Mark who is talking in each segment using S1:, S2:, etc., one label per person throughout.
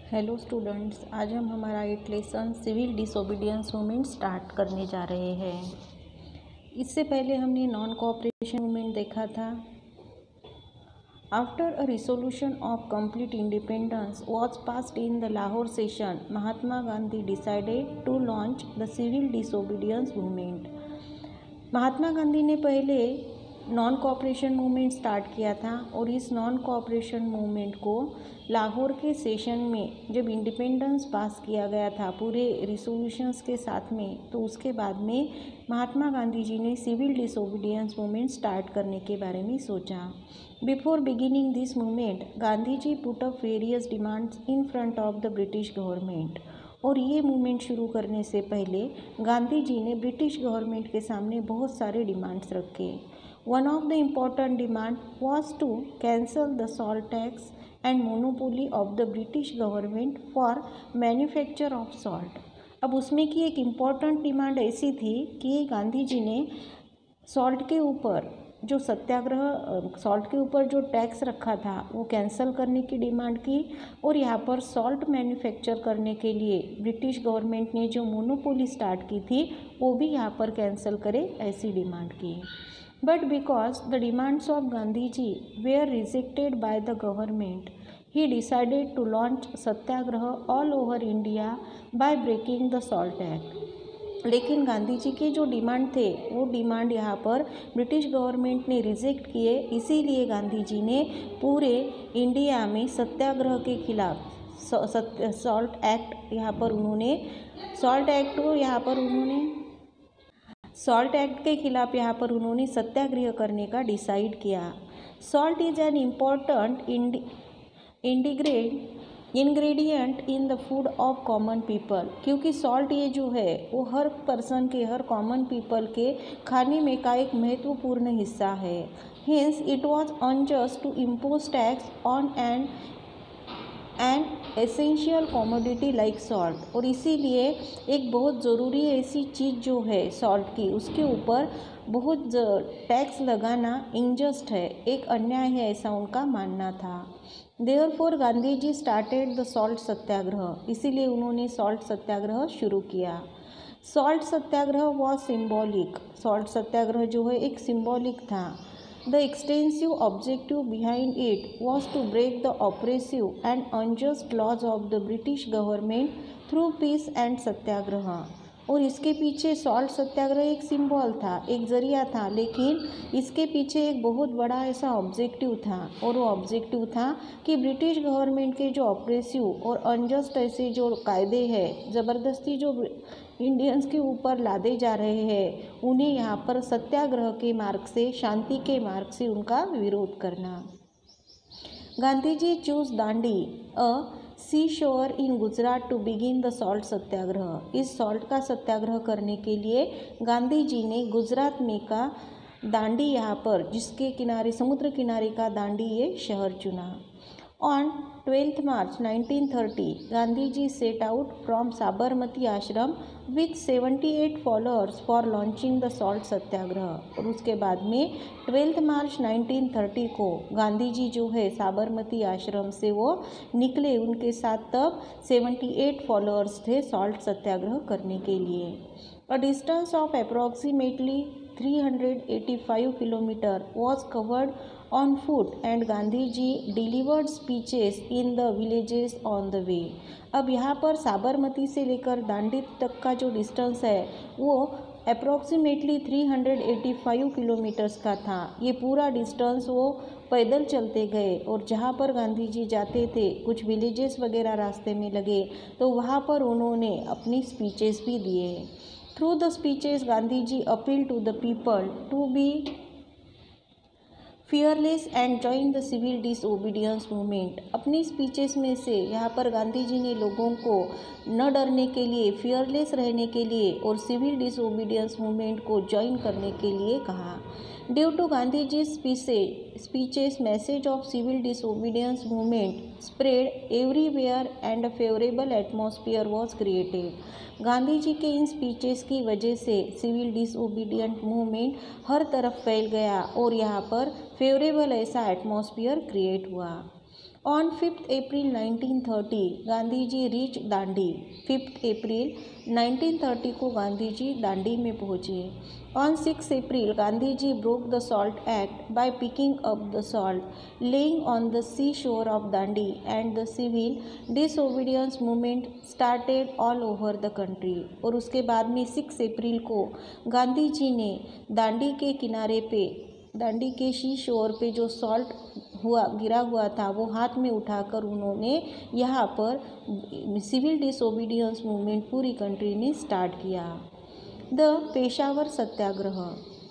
S1: Hello students, आज हम हमारा 8 lesson civil disobedience movement start करने जा रहे हैं। इससे पहले हमने नॉन कोऑपरेशन मूवमेंट देखा था। After a resolution of complete independence was passed in the Lahore session, Mahatma Gandhi decided to launch the civil disobedience movement. Mahatma Gandhi ने पहले नॉन कोऑपरेशन मूवमेंट स्टार्ट किया था और इस नॉन कोऑपरेशन मूवमेंट को लाहौर के सेशन में जब इंडिपेंडेंस पास किया गया था पूरे रिसोल्यूशंस के साथ में, तो उसके बाद में महात्मा गांधी जी ने सिविल डिसोबीडियंस मूवमेंट स्टार्ट करने के बारे में सोचा। Before beginning this movement, Gandhi ji put up various demands in front of the British government. और ये मूवमेंट शुरू करने से पहले गांधी जी ने ब्रिटिश गवर्नमेंट के सामने बहुत सारे डिमांड्स रखे। One of the important demand was to cancel the salt tax and monopoly of the British government for manufacture of salt। अब उसमें की एक इम्पॉर्टेंट डिमांड ऐसी थी कि गांधी जी ने सॉल्ट के ऊपर जो सॉल्ट के ऊपर जो टैक्स रखा था वो कैंसिल करने की डिमांड की, और यहाँ पर सॉल्ट मैन्युफैक्चर करने के लिए ब्रिटिश गवर्नमेंट ने जो मोनोपोली स्टार्ट की थी वो भी यहाँ पर कैंसिल करे, ऐसी डिमांड की। But because the demands of Gandhiji were rejected by the government, he decided to launch satyagraha all over India by breaking the Salt Act। लेकिन गांधी जी के जो डिमांड थे वो डिमांड यहाँ पर ब्रिटिश गवर्नमेंट ने रिजेक्ट किए, इसीलिए गांधी जी ने पूरे इंडिया में सत्याग्रह के खिलाफ सॉल्ट एक्ट के खिलाफ यहाँ पर उन्होंने सत्याग्रह करने का डिसाइड किया। Salt is an important ingredient in the food of common people, क्योंकि सॉल्ट ये जो है वो हर कॉमन पीपल के खाने में का एक महत्वपूर्ण हिस्सा है। Hence it was unjust to impose tax on an essential commodity like salt. और इसीलिए एक बहुत ज़रूरी ऐसी चीज़ जो है सॉल्ट की, उसके ऊपर बहुत टैक्स लगाना इनजस्ट है, एक अन्याय है, ऐसा उनका मानना था। Therefore Gandhi ji started the salt satyagraha, इसीलिए उन्होंने सॉल्ट सत्याग्रह शुरू किया। Salt satyagraha was symbolic, salt satyagraha जो है एक सिम्बॉलिक था। The extensive objective behind it was to break the oppressive and unjust laws of the British government through peace and सत्याग्रह। और इसके पीछे सॉल्ट सत्याग्रह एक सिंबल था, एक जरिया था, लेकिन इसके पीछे एक बहुत बड़ा ऐसा ऑब्जेक्टिव था, और वो ऑब्जेक्टिव था कि ब्रिटिश गवर्नमेंट के जो ऑप्रेसिव और अनजस्ट ऐसे जो कायदे हैं, ज़बरदस्ती जो इंडियंस के ऊपर लादे जा रहे हैं, उन्हें यहाँ पर सत्याग्रह के मार्ग से, शांति के मार्ग से उनका विरोध करना। Gandhi ji choose Dandi a sea shore in Gujarat to begin the salt satyagraha. इस सॉल्ट का सत्याग्रह करने के लिए गांधी जी ने गुजरात में का दांडी, यहाँ पर जिसके किनारे समुद्र किनारे का दांडी ये शहर चुना। On 12th March 1930, Gandhi ji set out from Sabarmati Ashram with 78 followers for launching the Salt Satyagraha। और उसके बाद में 12 मार्च 1930 को गांधी जी जो है साबरमती आश्रम से वो निकले, उनके साथ तब 78 फॉलोअर्स थे सॉल्ट सत्याग्रह करने के लिए। A distance of approximately 385 kilometers was covered on foot and Gandhi ji delivered speeches in the villages on the way। अब यहाँ पर साबरमती से लेकर दांडी तक का जो डिस्टेंस है वो अप्रॉक्सीमेटली 385 किलोमीटर्स का था। ये पूरा डिस्टेंस वो पैदल चलते गए, और जहाँ पर गांधी जी जाते थे कुछ विलेजेस वगैरह रास्ते में लगे, तो वहाँ पर उन्होंने अपनी स्पीचेस भी दिए। Through the speeches Gandhi ji appeal to the people to be fearless and join the civil disobedience movement. अपनी स्पीचेस में से यहाँ पर गांधी जी ने लोगों को न डरने के लिए, फियरलेस रहने के लिए और सिविल डिसओबीडियंस मूवमेंट को ज्वाइन करने के लिए कहा। Due to Gandhi ji speeches message of civil disobedience movement spread everywhere and a favourable atmosphere was created. Gandhi ji के इन स्पीचेस की वजह से सिविल डिसओबीडियंट मूवमेंट हर तरफ फैल गया और यहाँ पर फेवरेबल ऐसा एटमॉस्फेयर क्रिएट हुआ। On 5th April 1930, Gandhi ji reach Dandi. 5 अप्रैल 1930 को गांधी जी दांडी में पहुँचे। On 6 April, Gandhi ji broke the Salt Act by picking up the salt, laying on the seashore of Dandi, and the civil disobedience movement started all over the country। और उसके बाद में 6 अप्रैल को गांधी जी ने दांडी के किनारे पे, दांडी के सी शोर पे जो सॉल्ट गिरा हुआ था वो हाथ में उठाकर उन्होंने यहाँ पर सिविल डिसोबीडियंस मूवमेंट पूरी कंट्री में स्टार्ट किया। The Peshawar satyagraha.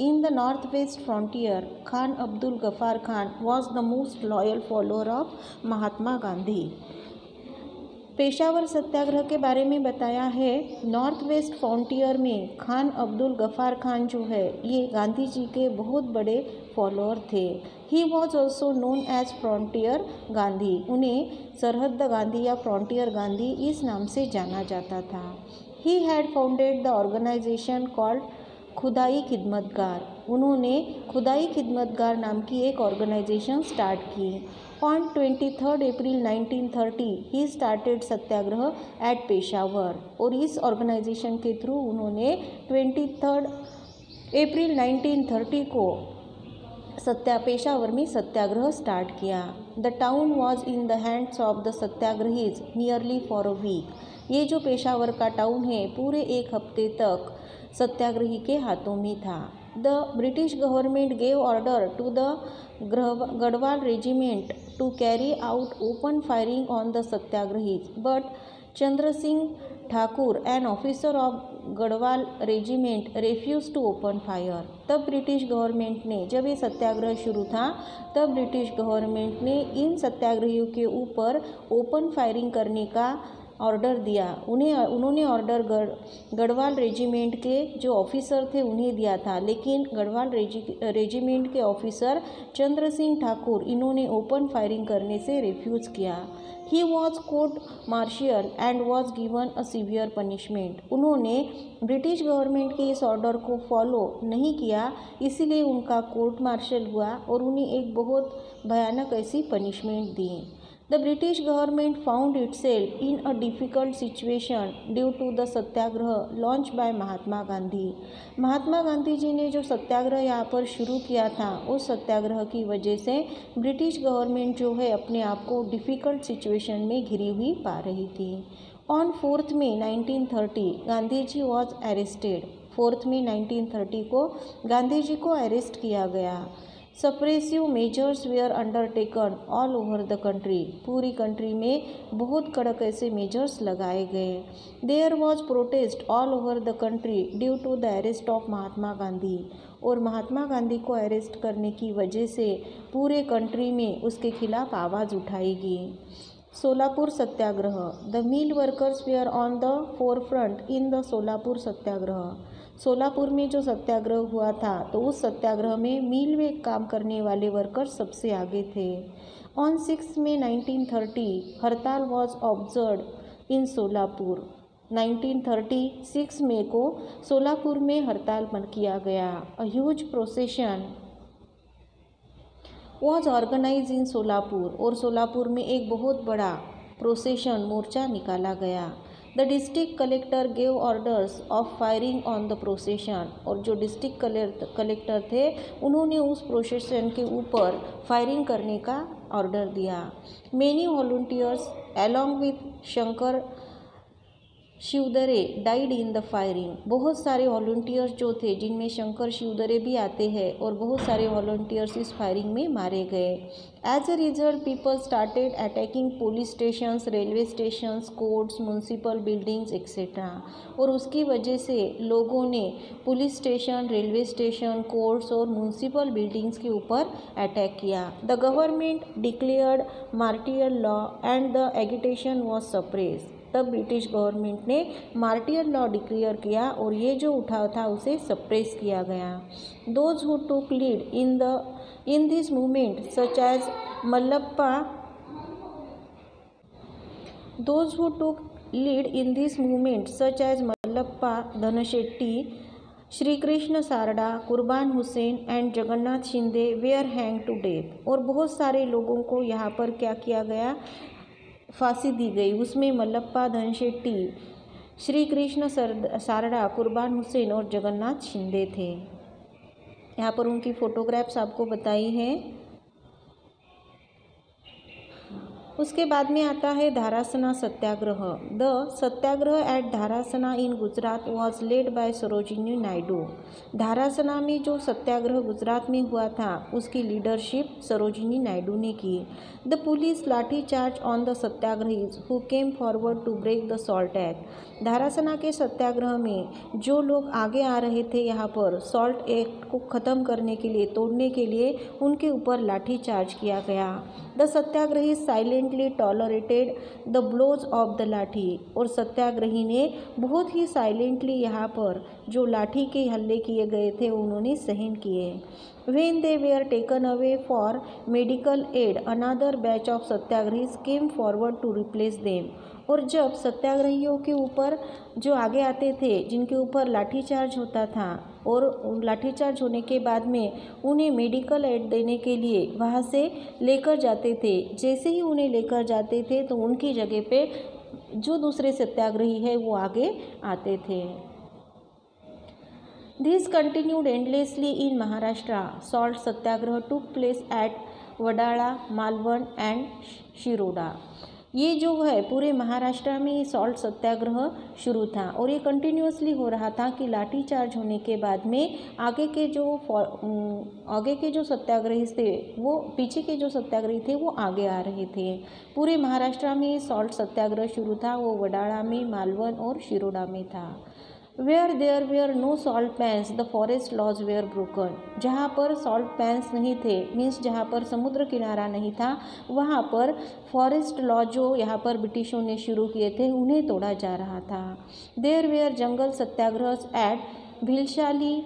S1: In the North West Frontier, Khan Abdul Ghaffar Khan was the most loyal follower of Mahatma Gandhi. Peshawar satyagraha के बारे में बताया है। नॉर्थ वेस्ट फ्रंटियर में खान अब्दुल गफ्फार खान जो है ये गांधी जी के बहुत बड़े फॉलोअर थे। He was also known as frontier Gandhi. उन्हें सरहद गांधी या फ्रंटियर गांधी इस नाम से जाना जाता था। He had founded the organisation called Khudai Khidmatgar. उन्होंने खुदाई खिदमतगार नाम की एक ऑर्गेनाइजेशन स्टार्ट की। On 23 April 1930 he started satyagraha at Peshawar. और इस ऑर्गेनाइजेशन के थ्रू उन्होंने 23 अप्रैल 1930 को पेशावर में सत्याग्रह स्टार्ट किया। The town was in the hands of the satyagrahis nearly for a week. ये जो पेशावर का टाउन है पूरे एक हफ्ते तक सत्याग्रही के हाथों में था। The British government gave order to the Garhwal regiment to carry out open firing on the satyagrahis, but Chandra Singh Thakur, an officer of Garhwal regiment, refused to open fire। तब ब्रिटिश गवर्नमेंट ने, जब ये सत्याग्रह शुरू था तब ब्रिटिश गवर्नमेंट ने इन सत्याग्रहियों के ऊपर ओपन फायरिंग करने का ऑर्डर दिया। उन्होंने ऑर्डर गढ़वाल रेजिमेंट के जो ऑफिसर थे उन्हें दिया था, लेकिन गढ़वाल रेजिमेंट के ऑफिसर चंद्र सिंह ठाकुर इन्होंने ओपन फायरिंग करने से रिफ्यूज़ किया। He was court martial and was given a severe punishment. उन्होंने ब्रिटिश गवर्नमेंट के इस ऑर्डर को फॉलो नहीं किया, इसीलिए उनका कोर्ट मार्शल हुआ और उन्हें एक बहुत भयानक ऐसी punishment the. The British government found itself in a difficult situation due to the Satyagraha launched by Mahatma Gandhi. Mahatma Gandhi ji ने जो सत्याग्रह यहाँ पर शुरू किया था उस सत्याग्रह की वजह से ब्रिटिश गवर्नमेंट जो है अपने आप को डिफ़िकल्ट सिचुएशन में घिरी हुई पा रही थी। On 4 May 1930 Gandhi ji was arrested. 4 मई 1930 को गांधी जी को अरेस्ट किया गया। Suppressive measures were undertaken all over the country. पूरी कंट्री में बहुत कड़क ऐसे मेजर्स लगाए गए। There was protest all over the country due to the arrest of Mahatma Gandhi. और महात्मा गांधी को अरेस्ट करने की वजह से पूरे कंट्री में उसके खिलाफ आवाज़ उठाई गई। Solapur satyagraha. The mill workers were on the forefront in the Solapur satyagraha. Solapur में जो सत्याग्रह हुआ था तो उस सत्याग्रह में मिल में काम करने वाले वर्कर्स सबसे आगे थे। On 6 May 1930 hartal was observe in Solapur. 1936 मई को सोलापुर में हड़ताल किया गया। A huge procession was organise in Solapur. और सोलापुर में एक बहुत बड़ा प्रोसेशन मोर्चा निकाला गया। The district collector gave orders of firing on the procession. और जो डिस्ट्रिक्ट कलेक्टर थे उन्होंने उस प्रोसेशन के ऊपर फायरिंग करने का ऑर्डर दिया। Many volunteers along with Shankar Shivdare died in the firing. बहुत सारे वॉलंटियर्स जो थे जिनमें शंकर शिवदरे भी आते हैं और बहुत सारे वॉलंटियर्स इस फायरिंग में मारे गए। As a result people started attacking police stations, railway stations, courts, municipal buildings etcetera. और उसकी वजह से लोगों ने police station, railway station, courts और म्यूनसिपल बिल्डिंग्स के ऊपर अटैक किया। The government declared martial law and the agitation was suppressed. तब ब्रिटिश गवर्नमेंट ने मार्टियल लॉ डिक्लेयर किया और ये जो उठाव था उसे सप्रेस किया गया। Those who took lead in this movement such as Mallappa Dhanshetti, Shri Krishna Sarda, Kurban Hussain and Jagannath Shinde were hang to death. और बहुत सारे लोगों को यहाँ पर क्या किया गया, फांसी दी गई। उसमें मल्लप्पा धनशेट्टी, श्री कृष्ण सारडा, कुर्बान हुसैन और जगन्नाथ शिंदे थे। यहाँ पर उनकी फ़ोटोग्राफ्स आपको बताई हैं। उसके बाद में आता है Dharasana satyagraha. The satyagraha at Dharasana in Gujarat was led by Sarojini Naidu. Dharasana में जो सत्याग्रह गुजरात में हुआ था उसकी लीडरशिप सरोजिनी नायडू ने की। The police lathi charge on the satyagrahis who came forward to break the salt act. Dharasana के सत्याग्रह में जो लोग आगे आ रहे थे यहाँ पर सॉल्ट एक्ट को ख़त्म करने के लिए, तोड़ने के लिए, उनके ऊपर लाठी चार्ज किया गया। The satyagrahi silently tolerated the blows of the lathi. और सत्याग्रही ने बहुत ही साइलेंटली यहाँ पर जो लाठी के हल्ले किए गए थे उन्होंने सहन किए। When they were taken away for medical aid, another batch of satyagrahis came forward to replace them। और जब सत्याग्रहियों के ऊपर जो आगे आते थे, जिनके ऊपर लाठीचार्ज होता था, और लाठीचार्ज होने के बाद में उन्हें मेडिकल एड देने के लिए वहाँ से लेकर जाते थे। जैसे ही उन्हें लेकर जाते थे तो उनकी जगह पे जो दूसरे सत्याग्रही है वो आगे आते थे। This continued endlessly in Maharashtra. Salt Satyagraha took place at Wadala, Malvan and Shiroda. ये जो है पूरे महाराष्ट्र में सॉल्ट सत्याग्रह शुरू था और ये कंटिन्यूसली हो रहा था कि लाठी चार्ज होने के बाद में आगे के जो सत्याग्रही थे वो पीछे के जो सत्याग्रही थे वो आगे आ रहे थे। पूरे महाराष्ट्र में सॉल्ट सत्याग्रह शुरू था, वो वडाला में, मालवण और शिरोडा में था। Where there were no salt pans, the forest laws were broken। जहाँ पर सॉल्ट पैंस नहीं थे, मीन्स जहाँ पर समुद्र किनारा नहीं था, वहाँ पर फॉरेस्ट लॉ जो यहाँ पर ब्रिटिशों ने शुरू किए थे उन्हें तोड़ा जा रहा था। There were jungle satyagraha at Bhilshali,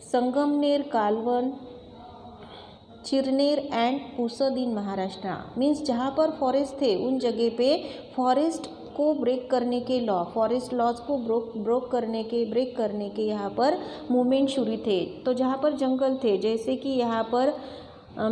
S1: Sangamner, Kalwan, Chirner and Pusad in Maharashtra. Means जहाँ पर फॉरेस्ट थे उन जगह पे फॉरेस्ट को ब्रेक करने के लॉ, फॉरेस्ट लॉज को ब्रेक करने के यहाँ पर मूवमेंट शुरू थे। तो जहाँ पर जंगल थे, जैसे कि यहाँ पर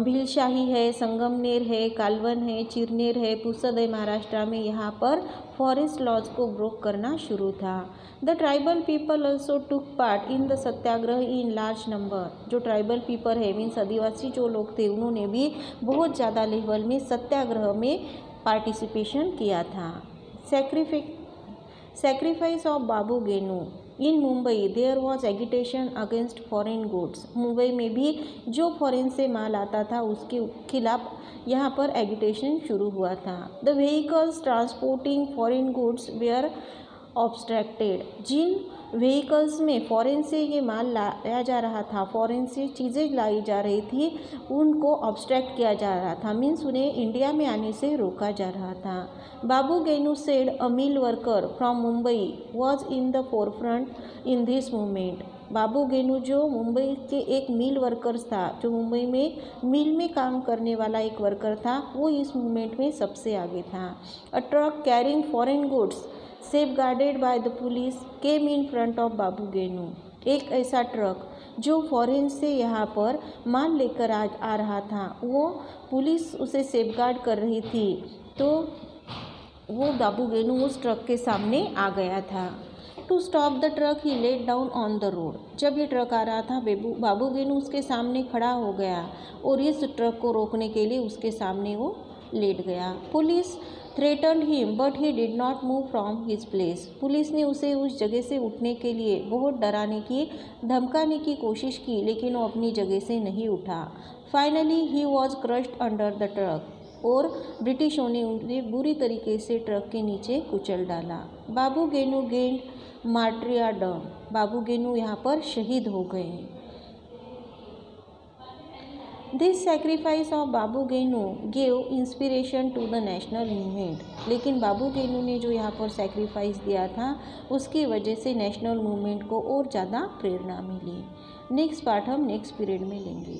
S1: भिलशाही है, संगमनेर है, कालवन है, चिरनेर है, पुसद है महाराष्ट्र में, यहाँ पर फॉरेस्ट लॉज को ब्रेक करना शुरू था। The tribal people also took part in the Satyagraha in large number. जो ट्राइबल पीपल है मीन्स आदिवासी जो लोग थे उन्होंने भी बहुत ज़्यादा लेवल में सत्याग्रह में पार्टिसिपेशन किया था। Sacrifice of Babu Genu. In Mumbai there was agitation against foreign goods. Mumbai में भी जो फॉरेन से माल आता था उसके खिलाफ यहाँ पर एगिटेशन शुरू हुआ था। The vehicles transporting foreign goods were obstructed. जिन व्हीकल्स में फ़ॉरेन से ये माल लाया जा रहा था, फ़ॉरेन से चीज़ें लाई जा रही थी, उनको ऑब्स्ट्रैक्ट किया जा रहा था, मीन्स उन्हें इंडिया में आने से रोका जा रहा था। Babu Genu said a mill worker from Mumbai was in the forefront in this movement. Babu Genu जो मुंबई के एक मिल वर्कर्स था, जो मुंबई में मिल में काम करने वाला एक वर्कर था, वो इस मूवमेंट में सबसे आगे था। A truck carrying foreign goods safeguarded by the police came in front of Babu Genu. एक ऐसा ट्रक जो फॉरेन से यहाँ पर माल लेकर आ रहा था, वो पुलिस उसे सेफगार्ड कर रही थी, तो वो बाबू गेनू उस ट्रक के सामने आ गया था। To stop the truck he lay down on the road. जब ये ट्रक आ रहा था बाबू गेनू उसके सामने खड़ा हो गया और इस ट्रक को रोकने के लिए उसके सामने वो लेट गया। Police threatened him but he did not move from his place. Police ने उसे उस जगह से उठने के लिए बहुत डराने की, धमकाने की कोशिश की, लेकिन वो अपनी जगह से नहीं उठा। Finally he was crushed under the truck. और ब्रिटिशों ने उन्हें बुरी तरीके से ट्रक के नीचे कुचल डाला। Babu Genu gained martyrdom. बाबू गेनू यहाँ पर शहीद हो गए। This sacrifice of Babu Genu gave inspiration to the national movement. लेकिन बाबू गेनू ने जो यहाँ पर सेक्रीफाइस दिया था उसकी वजह से नेशनल मूवमेंट को और ज़्यादा प्रेरणा मिली। नेक्स्ट पार्ट हम नेक्स्ट पीरियड में लेंगे।